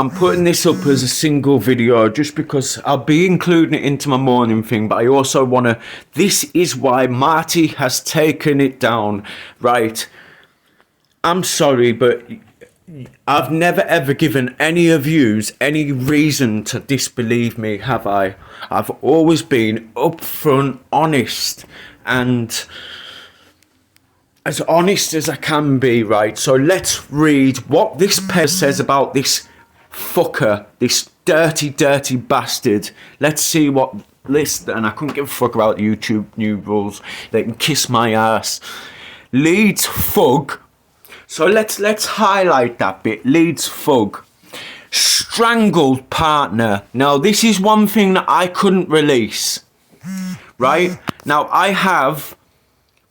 I'm putting this up as a single video just because I'll be including it into my morning thing, but I also want to... This is why Marty has taken it down. Right. I'm sorry, but I've never ever given any of yous any reason to disbelieve me, have I? I've always been upfront, honest, and as honest as I can be, right? So let's read what this paper says about this fucker, this dirty, dirty bastard. Let's see what this, and I couldn't give a fuck about YouTube new rules. They can kiss my ass. Leeds Fug. So let's highlight that bit. Leeds Fug. Strangled partner. Now this is one thing that I couldn't release. Right? Now I have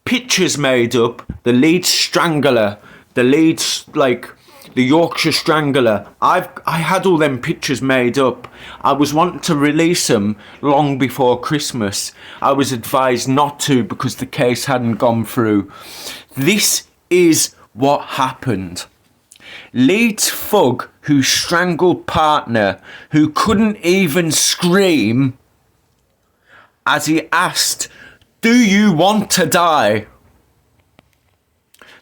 pictures made up. The Leeds Strangler. The Leeds, like, the Yorkshire Strangler. I had all them pictures made up. I was wanting to release them long before Christmas. I was advised not to because the case hadn't gone through. This is what happened. Leeds Fug, who strangled partner, who couldn't even scream as he asked, "Do you want to die?"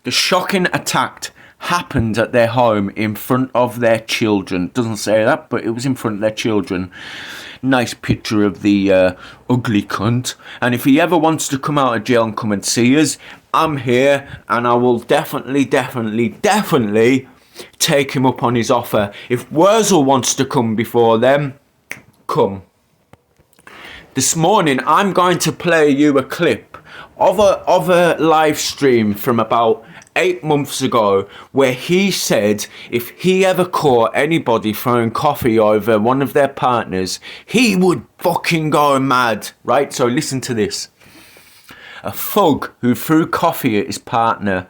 The shocking attack happened at their home in front of their children. Doesn't say that, but it was in front of their children. Nice picture of the ugly cunt. And if he ever wants to come out of jail and come and see us, I'm here, and I will definitely take him up on his offer. If Wurzel wants to come before them, come. This morning I'm going to play you a clip of a live stream from about 8 months ago where he said if he ever caught anybody throwing coffee over one of their partners, he would fucking go mad. Right? So listen to this. A thug who threw coffee at his partner.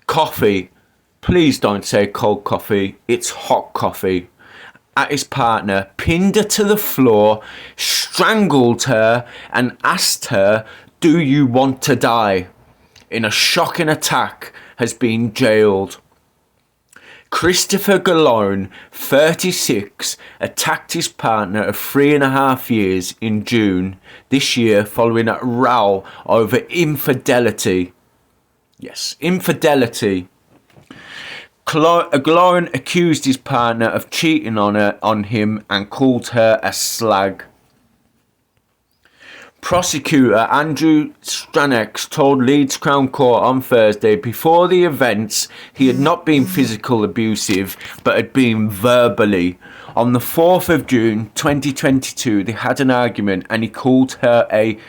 Coffee. Please don't say cold coffee. It's hot coffee. At his partner, pinned her to the floor, strangled her and asked her, "Do you want to die?" In a shocking attack, has been jailed. Christopher Galone, 36, attacked his partner of 3.5 years in June this year following a row over infidelity. Yes, infidelity. Galone accused his partner of cheating on him and called her a slag. Prosecutor Andrew Stranex told Leeds Crown Court on Thursday before the events he had not been physically abusive but had been verbally. On the 4th of June 2022 they had an argument and he called her a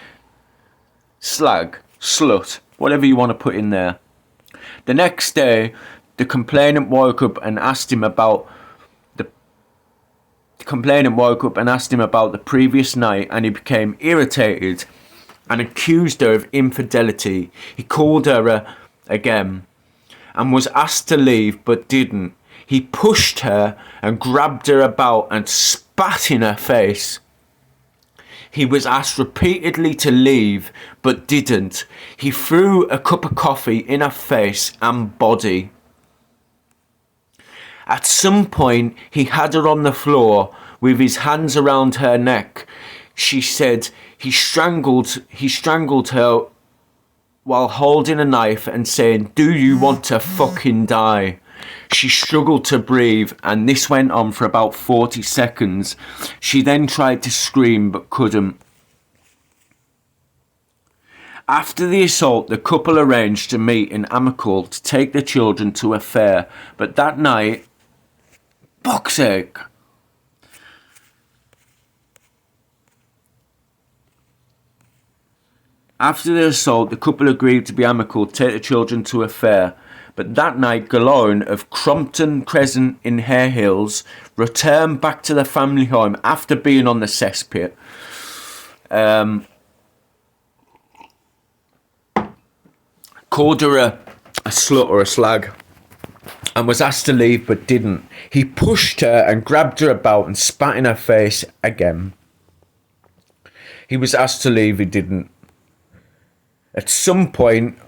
slag, slut, whatever you want to put in there. The next day the complainant woke up and asked him about the previous night, and he became irritated and accused her of infidelity. He called her again and was asked to leave but didn't. He pushed her and grabbed her about and spat in her face. He was asked repeatedly to leave but didn't. He threw a cup of coffee in her face and body. At some point, he had her on the floor with his hands around her neck. She said he strangled her while holding a knife and saying, "Do you want to fucking die?" She struggled to breathe, and this went on for about 40 seconds. She then tried to scream but couldn't. After the assault, the couple arranged to meet in Amicable to take the children to a fair, but that night, fuck's sake. After the assault, the couple agreed to be amicable to take the children to a fair, but that night Galone of Crompton Crescent in Hare Hills returned back to the family home after being on the cesspit. Called her a slut or a slag and was asked to leave but didn't. He pushed her and grabbed her about and spat in her face again. He was asked to leave, he didn't. At some point,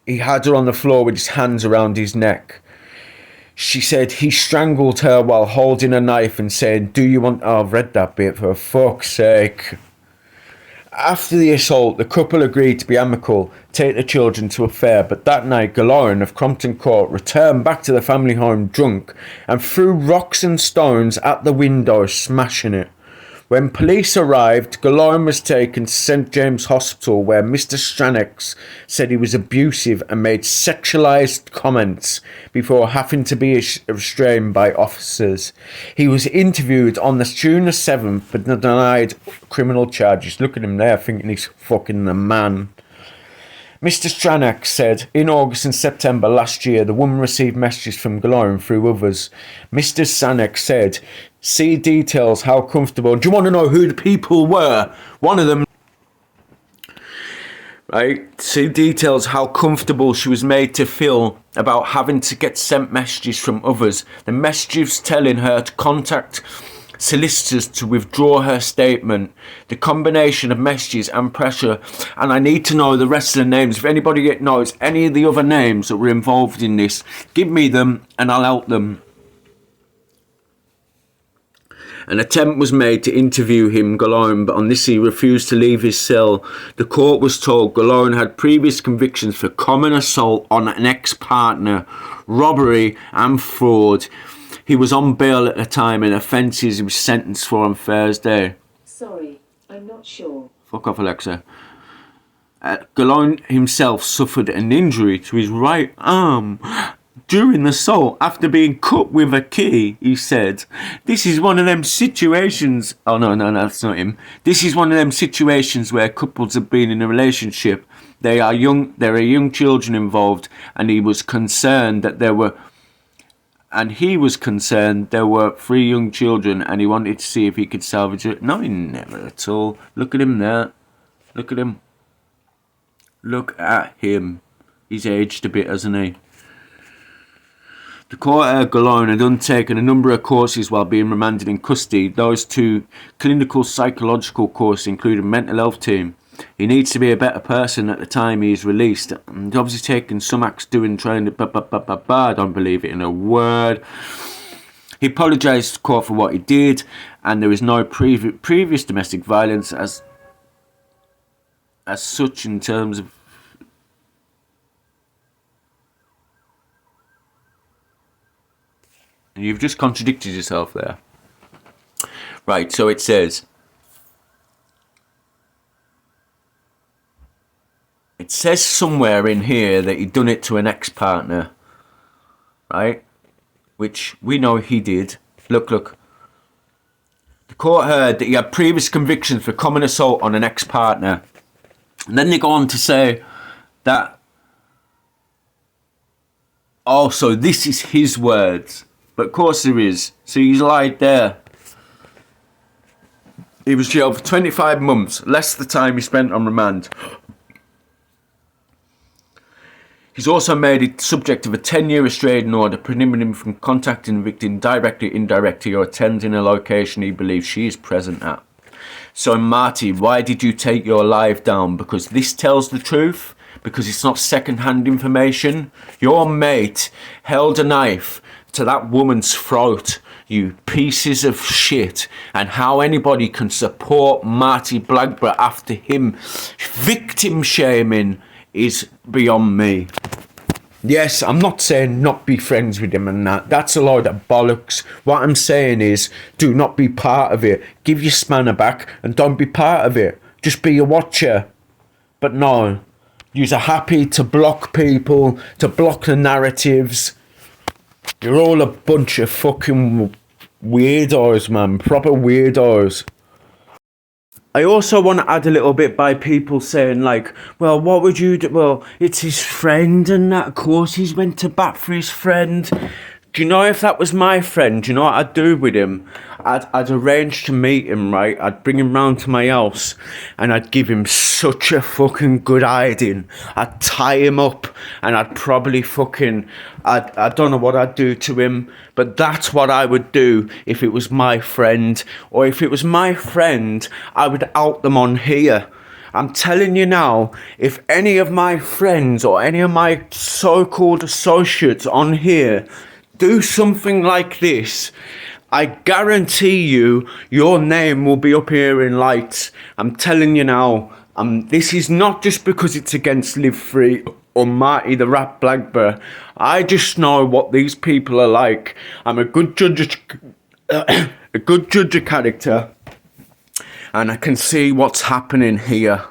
he had her on the floor with his hands around his neck. She said he strangled her while holding a knife and saying, "Do you want..." Oh, I've read that bit, for fuck's sake. After the assault, the couple agreed to be amicable, take the children to a fair, but that night, Galoran of Crompton Court returned back to the family home drunk and threw rocks and stones at the window, smashing it. When police arrived, Galoran was taken to St James Hospital, where Mr Stranex said he was abusive and made sexualised comments before having to be restrained by officers. He was interviewed on the June 7th but denied criminal charges. Look at him there, thinking he's fucking the man. Mr Stranex said, in August and September last year, the woman received messages from Galoran through others. Mr Stranex said, see details how comfortable... Do you want to know who the people were? One of them... Right? See details how comfortable she was made to feel about having to get sent messages from others. The messages telling her to contact solicitors to withdraw her statement. The combination of messages and pressure, and I need to know the rest of the names. If anybody knows any of the other names that were involved in this, give me them and I'll help them. An attempt was made to interview him, Galoran, but on this he refused to leave his cell. The court was told Galoran had previous convictions for common assault on an ex-partner, robbery and fraud. He was on bail at the time, and offences he was sentenced for on Thursday. Sorry, I'm not sure. Fuck off, Alexa. Galoran himself suffered an injury to his right arm during the assault after being cut with a key, he said. This is one of them situations... Oh, no, that's not him. This is one of them situations where couples have been in a relationship. There are young children involved, and he was concerned that there were... And he was concerned there were 3 young children, and he wanted to see if he could salvage it. No, he never at all. Look at him there. Look at him. Look at him. He's aged a bit, hasn't he? The court heard Galoran had undertaken a number of courses while being remanded in custody. Those 2 clinical psychological courses included a mental health team. He needs to be a better person at the time he is released. He's obviously taken some acts doing trying to... I don't believe it in a word. He apologised to the court for what he did, and there is no previous domestic violence as such in terms of... And you've just contradicted yourself there. Right, so it says... It says somewhere in here that he'd done it to an ex-partner, right? Which we know he did. Look. The court heard that he had previous convictions for common assault on an ex-partner. And then they go on to say that... Oh, so this is his words. But of course there is. So he's lied there. He was jailed for 25 months, less the time he spent on remand. He's also made it subject of a 10-year restraining order prohibiting him from contacting the victim directly, indirectly, or attending a location he believes she is present at. So, Marty, why did you take your live down? Because this tells the truth? Because it's not second-hand information? Your mate held a knife to that woman's throat, you pieces of shit. And how anybody can support Marty Blackburn after him victim shaming is beyond me. Yes, I'm not saying not be friends with him and that. That's a load of bollocks. What I'm saying is, do not be part of it. Give your spanner back and don't be part of it. Just be a watcher. But no, you're happy to block people, to block the narratives. You're all a bunch of fucking weirdos, man. Proper weirdos. I also want to add a little bit by people saying, like, well, what would you do? Well, it's his friend and that. Of course he's went to bat for his friend. Do you know, if that was my friend, do you know what I'd do with him? I'd arrange to meet him, right? I'd bring him round to my house and I'd give him such a fucking good hiding. I'd tie him up and I'd probably fucking... I don't know what I'd do to him, but that's what I would do if it was my friend. Or if it was my friend, I would out them on here. I'm telling you now, if any of my friends or any of my so-called associates on here do something like this, I guarantee you your name will be up here in lights. I'm telling you now. This is not just because it's against Live Free or Marty the Rat Blackbird. I just know what these people are like. I'm a good judge of character, and I can see what's happening here.